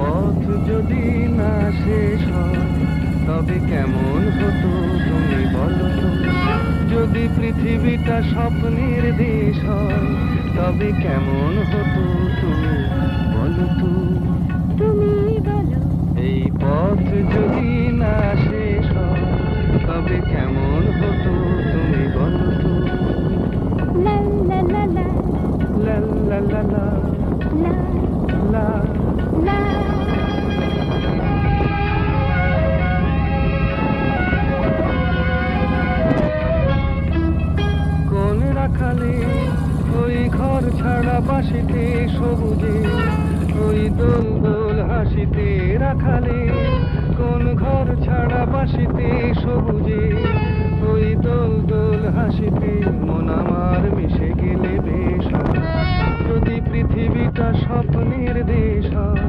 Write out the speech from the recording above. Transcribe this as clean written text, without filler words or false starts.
পথ যদি না শেষ হয় তবে কেমন হতো তুমি বলো তো? যদি পৃথিবীটা স্বপ্নের দেশ হয় তবে কেমন হতো তুমি বলো তো? তুমি বলো। এই পথ যদি না শেষ হয় তবে কেমন হতো তুমি বলো তো? লা লা লা লা লা লা লা লা লা লা। লা। কোন রাখালে ওই ঘর ছাড়া বাসিতে সবুজে, ওই দোল দোল হাসিতে রাখালে কোন ঘর ছাড়া বাসিতে সবুজে, ওই দোল দোল হাসিতে মন আমার মিশে গেলে বেশ হয়। যদি পৃথিবীটা স্বপ্নের দেশ হয়